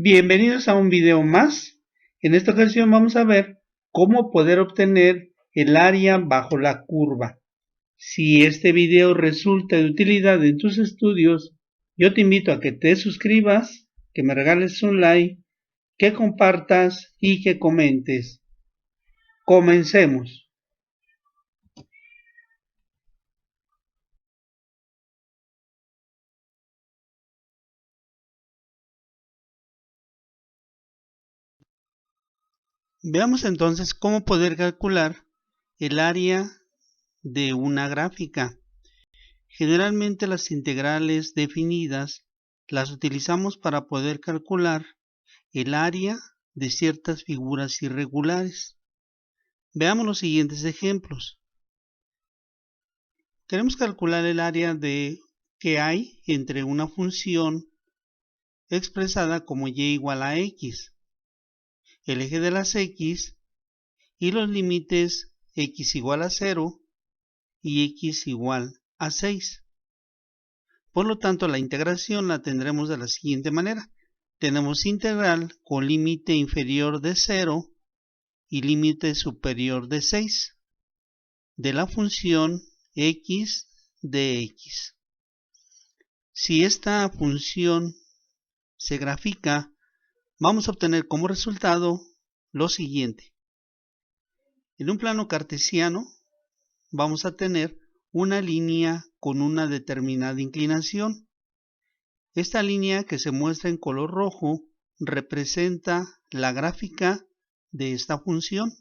Bienvenidos a un video más. En esta ocasión vamos a ver cómo poder obtener el área bajo la curva. Si este video resulta de utilidad en tus estudios, yo te invito a que te suscribas, que me regales un like, que compartas y que comentes. Comencemos. Veamos entonces cómo poder calcular el área de una gráfica. Generalmente las integrales definidas las utilizamos para poder calcular el área de ciertas figuras irregulares. Veamos los siguientes ejemplos. Queremos calcular el área que hay entre una función expresada como y igual a x, el eje de las x y los límites x igual a 0 y x igual a 6. Por lo tanto, la integración la tendremos de la siguiente manera. Tenemos integral con límite inferior de 0 y límite superior de 6 de la función x de x. Si esta función se grafica, vamos a obtener como resultado lo siguiente. En un plano cartesiano vamos a tener una línea con una determinada inclinación. Esta línea que se muestra en color rojo representa la gráfica de esta función.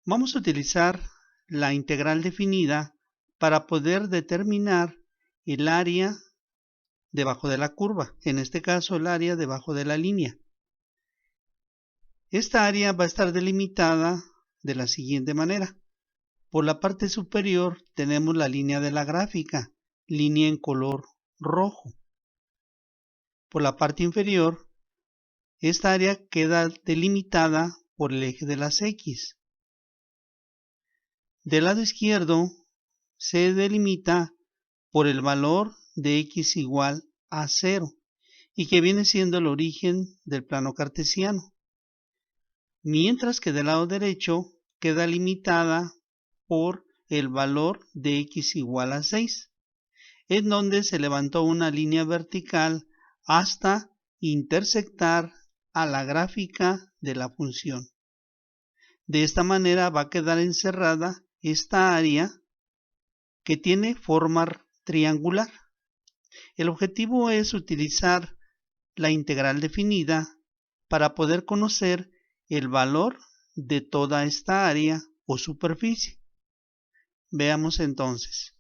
Vamos a utilizar la integral definida para poder determinar el área debajo de la curva, en este caso el área debajo de la línea. Esta área va a estar delimitada de la siguiente manera. Por la parte superior tenemos la línea de la gráfica, línea en color rojo. Por la parte inferior, esta área queda delimitada por el eje de las x. Del lado izquierdo se delimita por el valor de x igual a 0 y que viene siendo el origen del plano cartesiano. Mientras que del lado derecho queda limitada por el valor de x igual a 6, en donde se levantó una línea vertical hasta intersectar a la gráfica de la función. De esta manera va a quedar encerrada esta área que tiene forma triangular. El objetivo es utilizar la integral definida para poder conocer el valor de toda esta área o superficie. Veamos entonces.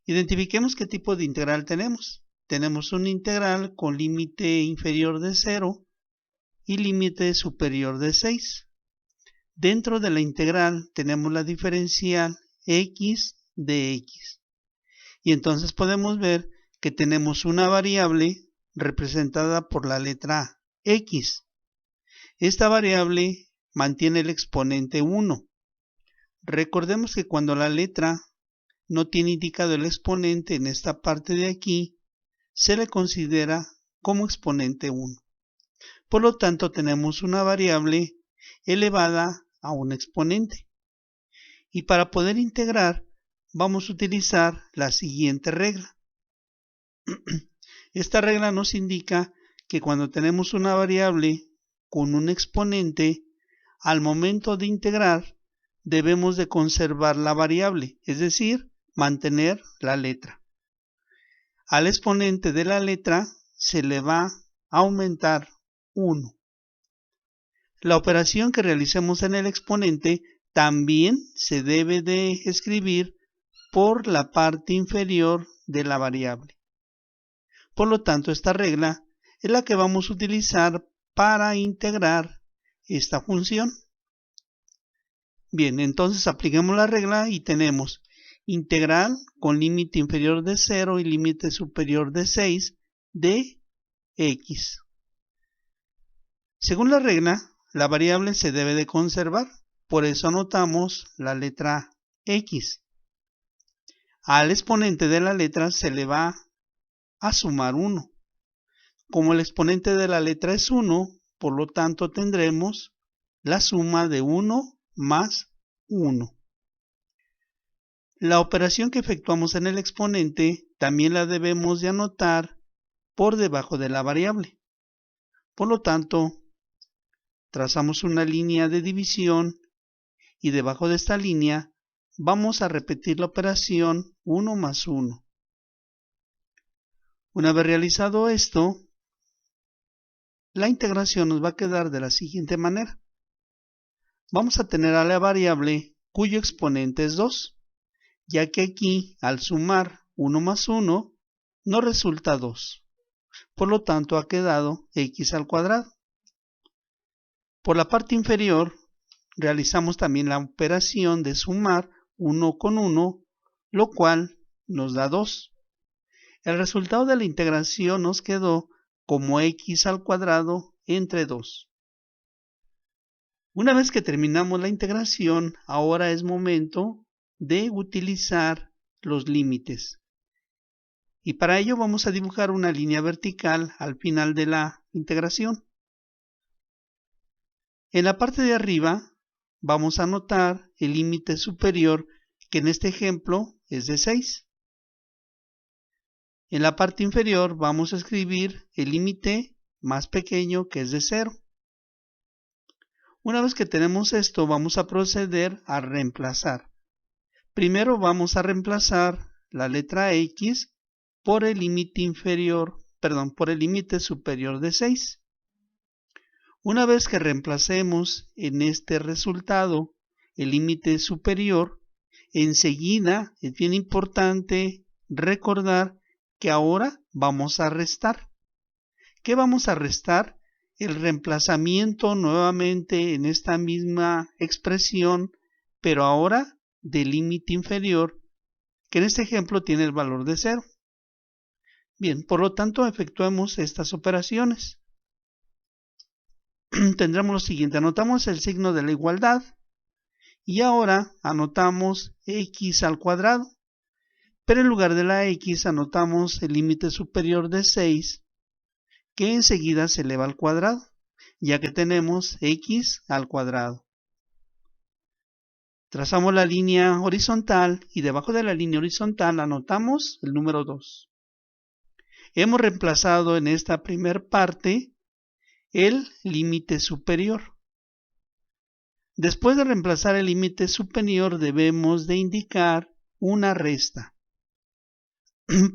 Identifiquemos qué tipo de integral tenemos. Tenemos una integral con límite inferior de 0 y límite superior de 6. Dentro de la integral tenemos la diferencial x de x. Y entonces podemos ver que tenemos una variable representada por la letra x. Esta variable mantiene el exponente 1. Recordemos que cuando la letra no tiene indicado el exponente en esta parte de aquí, se le considera como exponente 1. Por lo tanto, tenemos una variable elevada a un exponente. Y para poder integrar, vamos a utilizar la siguiente regla. Esta regla nos indica que cuando tenemos una variable con un exponente, al momento de integrar, debemos de conservar la variable, es decir, mantener la letra. Al exponente de la letra se le va a aumentar 1. La operación que realicemos en el exponente también se debe de escribir por la parte inferior de la variable. Por lo tanto, esta regla es la que vamos a utilizar para integrar esta función. Bien, entonces apliquemos la regla y tenemos integral con límite inferior de 0 y límite superior de 6 de x. Según la regla, la variable se debe de conservar, por eso anotamos la letra x. Al exponente de la letra se le va a sumar 1. Como el exponente de la letra es 1, por lo tanto tendremos la suma de 1 más 1. La operación que efectuamos en el exponente también la debemos de anotar por debajo de la variable. Por lo tanto, trazamos una línea de división y debajo de esta línea vamos a repetir la operación 1 más 1. Una vez realizado esto, la integración nos va a quedar de la siguiente manera. Vamos a tener a la variable cuyo exponente es 2, ya que aquí al sumar 1 más 1 nos resulta 2. Por lo tanto ha quedado x al cuadrado. Por la parte inferior realizamos también la operación de sumar 1 con 1, lo cual nos da 2. El resultado de la integración nos quedó como x al cuadrado entre 2. Una vez que terminamos la integración, ahora es momento de utilizar los límites. Y para ello vamos a dibujar una línea vertical al final de la integración. En la parte de arriba vamos a anotar el límite superior, que en este ejemplo es de 6. En la parte inferior vamos a escribir el límite más pequeño, que es de 0. Una vez que tenemos esto, vamos a proceder a reemplazar. Primero vamos a reemplazar la letra x por el límite por el límite superior de 6. Una vez que reemplacemos en este resultado el límite superior, enseguida es bien importante recordar que ahora vamos a restar. ¿Qué vamos a restar? El reemplazamiento nuevamente en esta misma expresión, pero ahora del límite inferior, que en este ejemplo tiene el valor de 0. Bien, por lo tanto efectuemos estas operaciones. Tendremos lo siguiente: anotamos el signo de la igualdad y ahora anotamos x al cuadrado, pero en lugar de la x anotamos el límite superior de 6, que enseguida se eleva al cuadrado, ya que tenemos x al cuadrado. Trazamos la línea horizontal y debajo de la línea horizontal anotamos el número 2. Hemos reemplazado en esta primera parte el límite superior. Después de reemplazar el límite superior debemos de indicar una resta,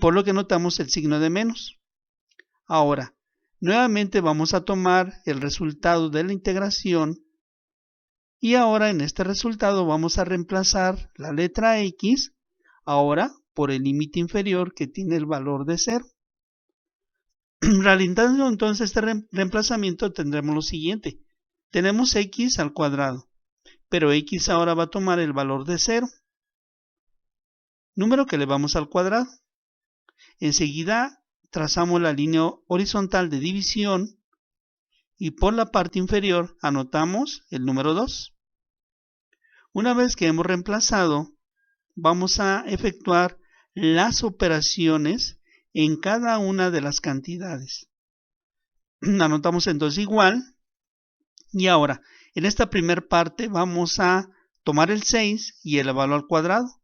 por lo que notamos el signo de menos. Ahora, nuevamente vamos a tomar el resultado de la integración y ahora en este resultado vamos a reemplazar la letra x ahora por el límite inferior, que tiene el valor de 0. Realizando entonces este reemplazamiento tendremos lo siguiente: tenemos x al cuadrado, pero x ahora va a tomar el valor de 0, número que elevamos al cuadrado. Enseguida trazamos la línea horizontal de división y por la parte inferior anotamos el número 2. Una vez que hemos reemplazado, vamos a efectuar las operaciones en cada una de las cantidades. Anotamos entonces igual, y ahora en esta primera parte vamos a tomar el 6 y elevarlo al cuadrado,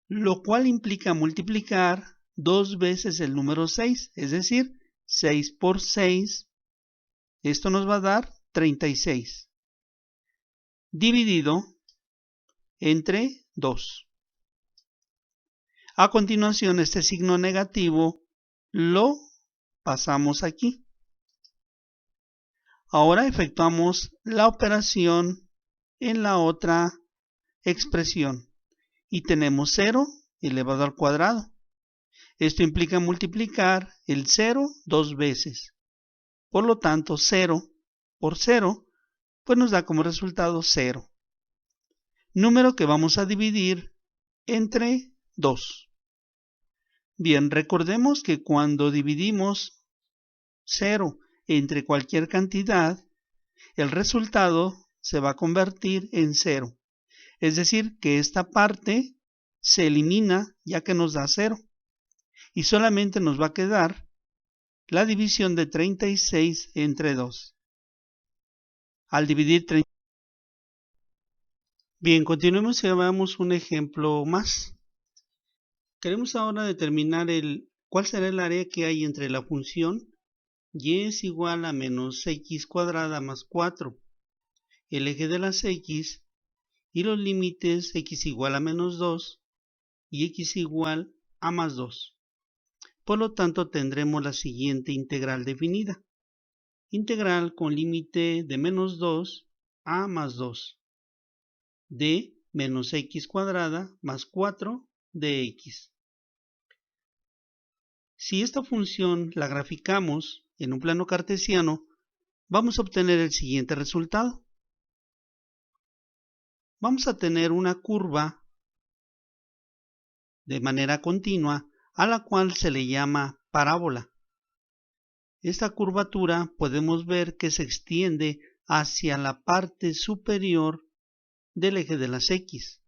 lo cual implica multiplicar 2 veces el número 6, es decir, 6 por 6, esto nos va a dar 36, dividido entre 2. A continuación, este signo negativo lo pasamos aquí. Ahora efectuamos la operación en la otra expresión y tenemos 0 elevado al cuadrado. Esto implica multiplicar el 0 2 veces. Por lo tanto, 0 por 0, pues nos da como resultado 0. Número que vamos a dividir entre 2. Bien, recordemos que cuando dividimos 0 entre cualquier cantidad, el resultado se va a convertir en 0. Es decir, que esta parte se elimina ya que nos da 0. Y solamente nos va a quedar la división de 36 entre 2. Al dividir 30. Bien, continuemos y veamos un ejemplo más. Queremos ahora determinar cuál será el área que hay entre la función y es igual a menos x cuadrada más 4, el eje de las x y los límites x igual a menos 2 y x igual a más 2. Por lo tanto, tendremos la siguiente integral definida. Integral con límite de menos 2 a más 2 de menos x cuadrada más 4 de x. Si esta función la graficamos en un plano cartesiano, vamos a obtener el siguiente resultado. Vamos a tener una curva de manera continua a la cual se le llama parábola. Esta curvatura podemos ver que se extiende hacia la parte superior del eje de las x.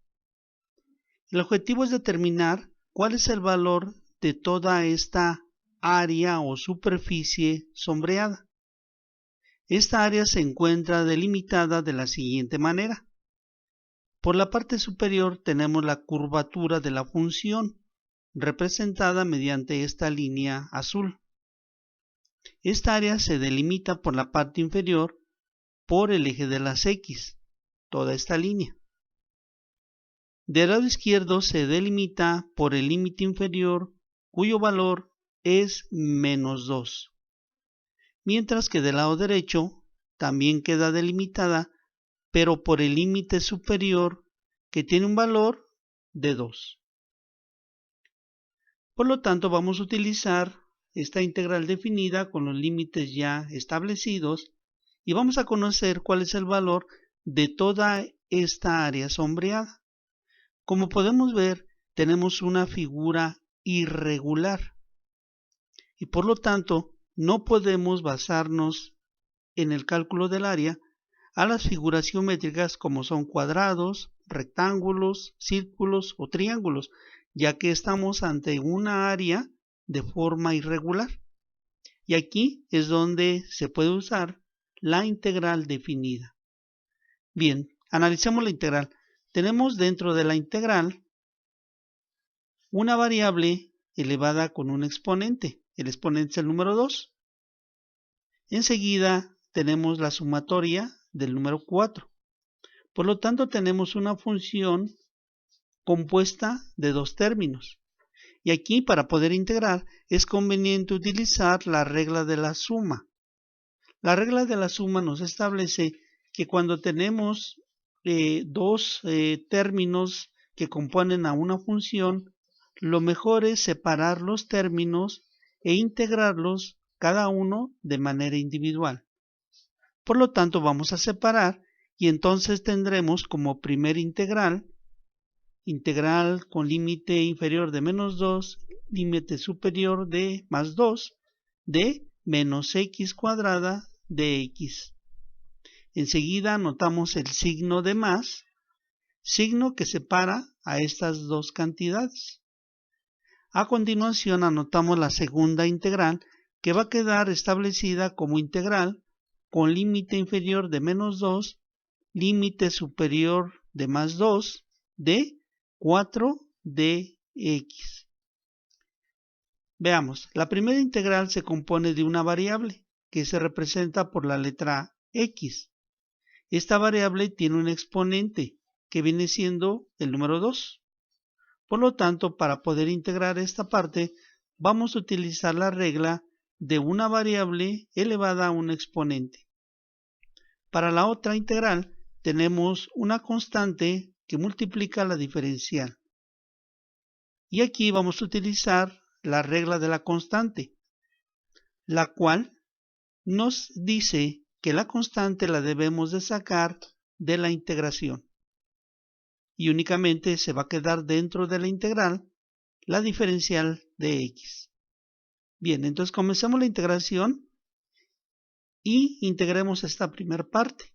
El objetivo es determinar cuál es el valor de toda esta área o superficie sombreada. Esta área se encuentra delimitada de la siguiente manera. Por la parte superior tenemos la curvatura de la función, representada mediante esta línea azul. Esta área se delimita por la parte inferior por el eje de las x, toda esta línea. Del lado izquierdo se delimita por el límite inferior, cuyo valor es menos 2. Mientras que del lado derecho también queda delimitada, pero por el límite superior, que tiene un valor de 2. Por lo tanto, vamos a utilizar esta integral definida con los límites ya establecidos y vamos a conocer cuál es el valor de toda esta área sombreada. Como podemos ver, tenemos una figura irregular y por lo tanto no podemos basarnos en el cálculo del área a las figuras geométricas como son cuadrados, rectángulos, círculos o triángulos, ya que estamos ante una área de forma irregular. Y aquí es donde se puede usar la integral definida. Bien, analicemos la integral. Tenemos dentro de la integral una variable elevada con un exponente. El exponente es el número 2. Enseguida tenemos la sumatoria del número 4. Por lo tanto, tenemos una función compuesta de dos términos. Y aquí, para poder integrar, es conveniente utilizar la regla de la suma. La regla de la suma nos establece que cuando tenemos dos términos que componen a una función, lo mejor es separar los términos e integrarlos cada uno de manera individual. Por lo tanto, vamos a separar y entonces tendremos como primer integral con límite inferior de menos 2, límite superior de más 2, de menos x cuadrada de x. Enseguida anotamos el signo de más, signo que separa a estas dos cantidades. A continuación anotamos la segunda integral, que va a quedar establecida como integral con límite inferior de menos 2, límite superior de más 2, de 4 de x. Veamos, la primera integral se compone de una variable que se representa por la letra x. Esta variable tiene un exponente que viene siendo el número 2. Por lo tanto, para poder integrar esta parte, vamos a utilizar la regla de una variable elevada a un exponente. Para la otra integral, tenemos una constante que multiplica la diferencial. Y aquí vamos a utilizar la regla de la constante, la cual nos dice que la constante la debemos de sacar de la integración. Y únicamente se va a quedar dentro de la integral la diferencial de x. Bien, entonces comencemos la integración y integremos esta primera parte.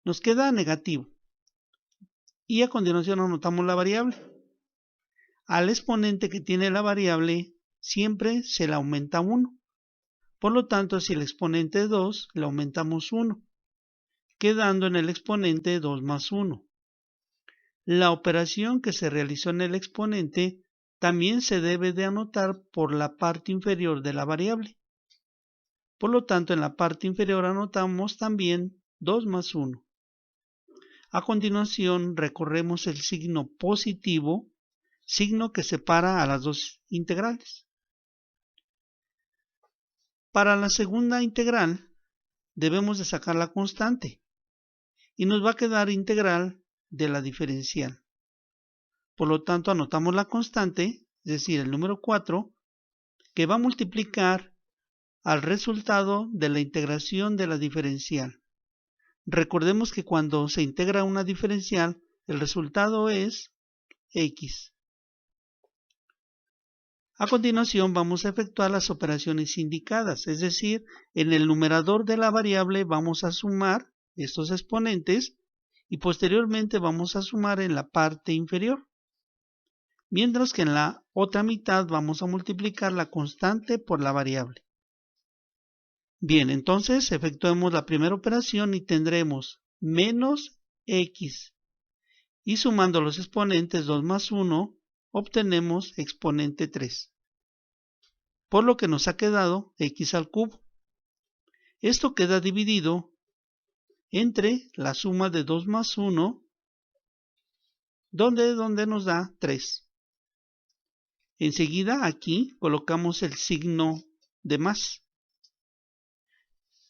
Nos queda negativo. Y a continuación anotamos la variable. Al exponente que tiene la variable siempre se le aumenta 1. Por lo tanto, si el exponente es 2, le aumentamos 1, quedando en el exponente 2 más 1. La operación que se realizó en el exponente también se debe de anotar por la parte inferior de la variable. Por lo tanto, en la parte inferior anotamos también 2 más 1. A continuación, recorremos el signo positivo, signo que separa a las dos integrales. Para la segunda integral, debemos de sacar la constante y nos va a quedar integral de la diferencial. Por lo tanto, anotamos la constante, es decir, el número 4, que va a multiplicar al resultado de la integración de la diferencial. Recordemos que cuando se integra una diferencial, el resultado es x. A continuación vamos a efectuar las operaciones indicadas, es decir, en el numerador de la variable vamos a sumar estos exponentes y posteriormente vamos a sumar en la parte inferior, mientras que en la otra mitad vamos a multiplicar la constante por la variable. Bien, entonces efectuemos la primera operación y tendremos menos x, y sumando los exponentes 2 más 1, obtenemos exponente 3, por lo que nos ha quedado x al cubo. Esto queda dividido entre la suma de 2 más 1, donde nos da 3. Enseguida aquí colocamos el signo de más.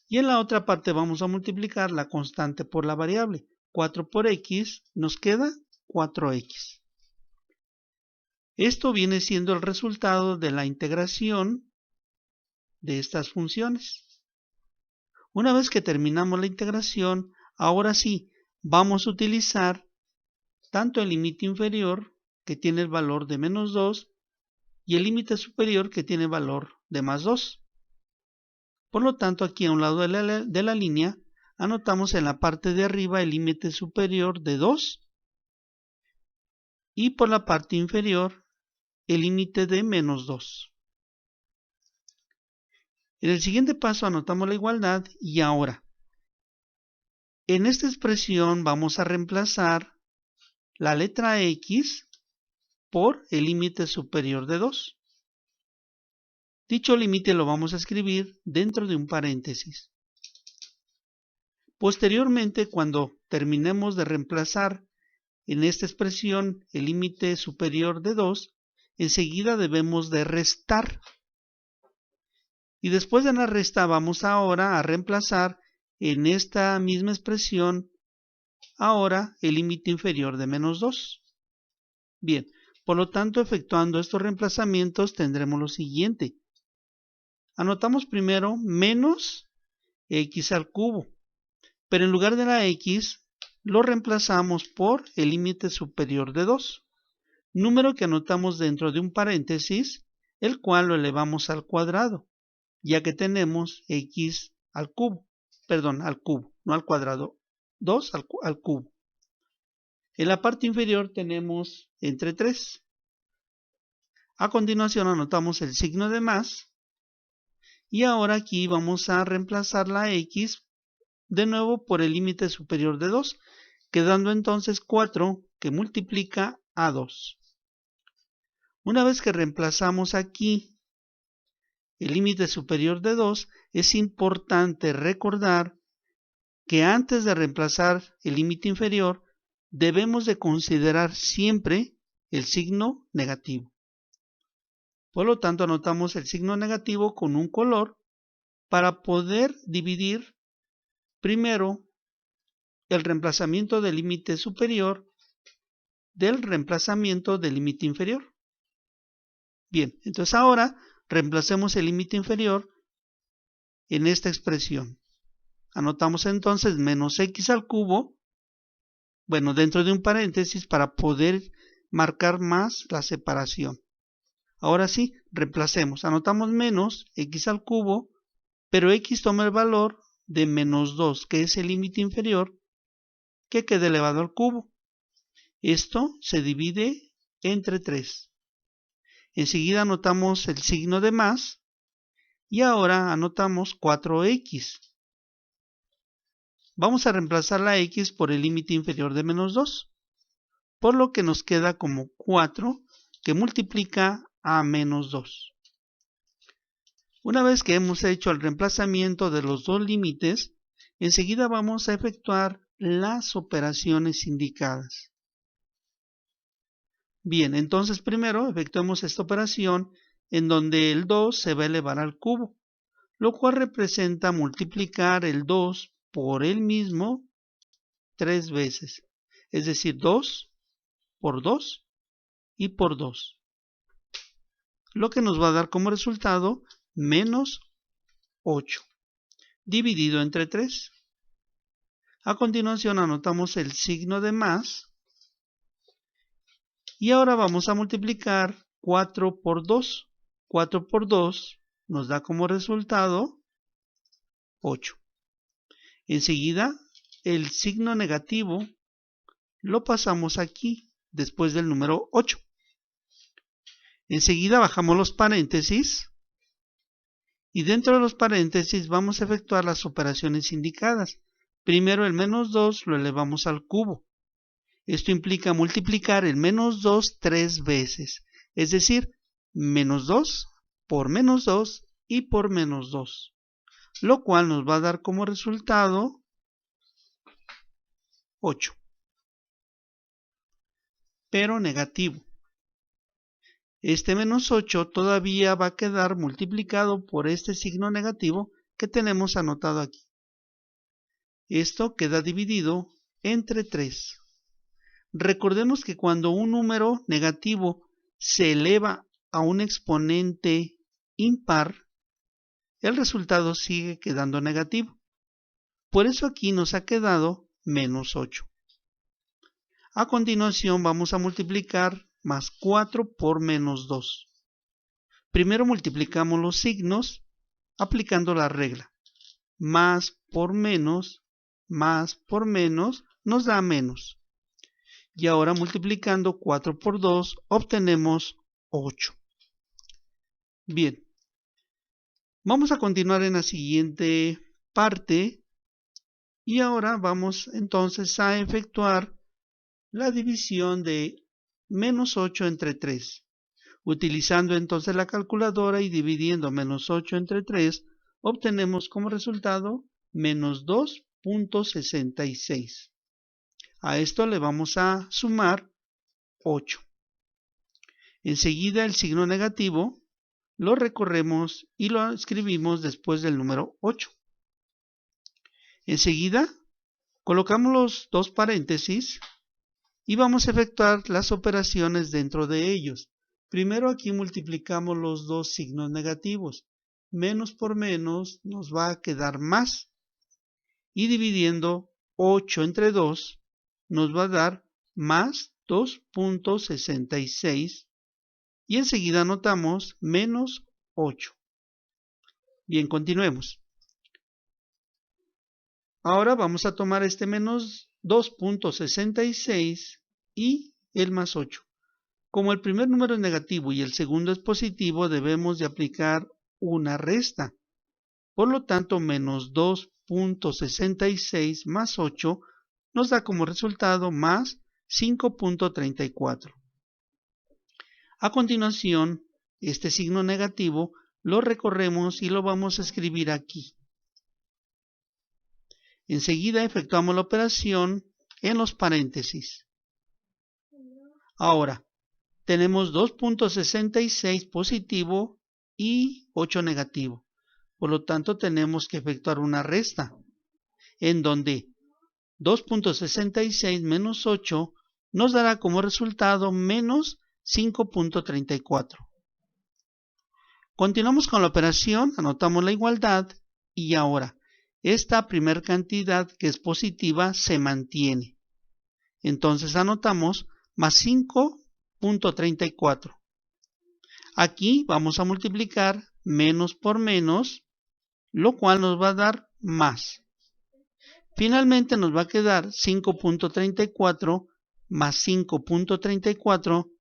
Y en la otra parte vamos a multiplicar la constante por la variable. 4 por x nos queda 4x. Esto viene siendo el resultado de la integración de estas funciones. Una vez que terminamos la integración, ahora sí, vamos a utilizar tanto el límite inferior, que tiene el valor de menos 2, y el límite superior, que tiene el valor de más 2. Por lo tanto, aquí a un lado de la línea, anotamos en la parte de arriba el límite superior de 2 y por la parte inferior el límite de menos 2. En el siguiente paso anotamos la igualdad y ahora, en esta expresión vamos a reemplazar la letra x por el límite superior de 2. Dicho límite lo vamos a escribir dentro de un paréntesis. Posteriormente, cuando terminemos de reemplazar en esta expresión el límite superior de 2, enseguida debemos de restar. Y después de la resta vamos ahora a reemplazar en esta misma expresión ahora el límite inferior de menos 2. Bien, por lo tanto, efectuando estos reemplazamientos tendremos lo siguiente. Anotamos primero menos x al cubo, pero en lugar de la x lo reemplazamos por el límite superior de 2, número que anotamos dentro de un paréntesis, el cual lo elevamos al cuadrado, ya que tenemos x al cubo, al cubo, no al cuadrado, 2 al cubo. En la parte inferior tenemos entre 3. A continuación anotamos el signo de más, y ahora aquí vamos a reemplazar la x de nuevo por el límite superior de 2, quedando entonces 4 que multiplica a 2. Una vez que reemplazamos aquí el límite superior de 2, es importante recordar que antes de reemplazar el límite inferior, debemos de considerar siempre el signo negativo. Por lo tanto, anotamos el signo negativo con un color para poder dividir primero el reemplazamiento del límite superior del reemplazamiento del límite inferior. Bien, entonces ahora reemplacemos el límite inferior en esta expresión. Anotamos entonces menos x al cubo, dentro de un paréntesis para poder marcar más la separación. Ahora sí, reemplacemos. Anotamos menos x al cubo, pero x toma el valor de menos 2, que es el límite inferior, que queda elevado al cubo. Esto se divide entre 3. Enseguida anotamos el signo de más y ahora anotamos 4x. Vamos a reemplazar la x por el límite inferior de menos 2, por lo que nos queda como 4 que multiplica a menos 2. Una vez que hemos hecho el reemplazamiento de los dos límites, enseguida vamos a efectuar las operaciones indicadas. Bien, entonces primero efectuemos esta operación en donde el 2 se va a elevar al cubo, lo cual representa multiplicar el 2 por él mismo 3 veces, es decir, 2 por 2 y por 2, lo que nos va a dar como resultado menos 8, dividido entre 3. A continuación anotamos el signo de más y ahora vamos a multiplicar 4 por 2. 4 por 2 nos da como resultado 8. Enseguida, el signo negativo lo pasamos aquí, después del número 8. Enseguida bajamos los paréntesis y dentro de los paréntesis vamos a efectuar las operaciones indicadas. Primero el menos 2 lo elevamos al cubo. Esto implica multiplicar el menos 2 3 veces, es decir, menos 2 por menos 2 y por menos 2, lo cual nos va a dar como resultado 8, pero negativo. Este menos 8 todavía va a quedar multiplicado por este signo negativo que tenemos anotado aquí. Esto queda dividido entre 3. Recordemos que cuando un número negativo se eleva a un exponente impar, el resultado sigue quedando negativo. Por eso aquí nos ha quedado menos 8. A continuación vamos a multiplicar más 4 por menos 2. Primero multiplicamos los signos aplicando la regla. Más por menos nos da menos. Y ahora multiplicando 4 por 2 obtenemos 8. Bien, vamos a continuar en la siguiente parte y ahora vamos entonces a efectuar la división de menos 8 entre 3. Utilizando entonces la calculadora y dividiendo menos 8 entre 3, obtenemos como resultado menos 2.66. A esto le vamos a sumar 8. Enseguida el signo negativo lo recorremos y lo escribimos después del número 8. Enseguida colocamos los dos paréntesis y vamos a efectuar las operaciones dentro de ellos. Primero aquí multiplicamos los dos signos negativos. Menos por menos nos va a quedar más. Y dividiendo 8 entre 2 nos va a dar más 2.66. Y enseguida anotamos menos 8. Bien, continuemos. Ahora vamos a tomar este menos 2.66 y el más 8. Como el primer número es negativo y el segundo es positivo, debemos de aplicar una resta. Por lo tanto, menos 2.66 más 8 nos da como resultado más 5.34. A continuación, este signo negativo lo recorremos y lo vamos a escribir aquí. Enseguida efectuamos la operación en los paréntesis. Ahora, tenemos 2.66 positivo y 8 negativo. Por lo tanto, tenemos que efectuar una resta, en donde 2.66 menos 8 nos dará como resultado menos 5.34. Continuamos con la operación, anotamos la igualdad y ahora esta primer cantidad que es positiva se mantiene. Entonces anotamos más 5.34. Aquí vamos a multiplicar menos por menos, lo cual nos va a dar más. Finalmente nos va a quedar 5.34 más 5.34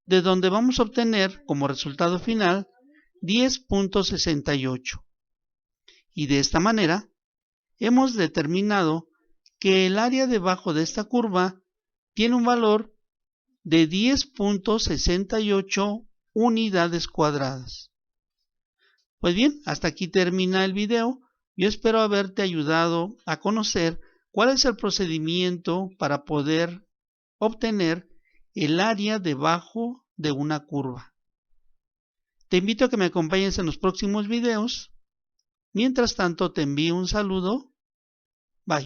de donde vamos a obtener como resultado final 10.68. Y de esta manera hemos determinado que el área debajo de esta curva tiene un valor de 10.68 unidades cuadradas. Pues bien, hasta aquí termina el video. Yo espero haberte ayudado a conocer cuál es el procedimiento para poder obtener el área debajo de una curva. Te invito a que me acompañes en los próximos videos. Mientras tanto, te envío un saludo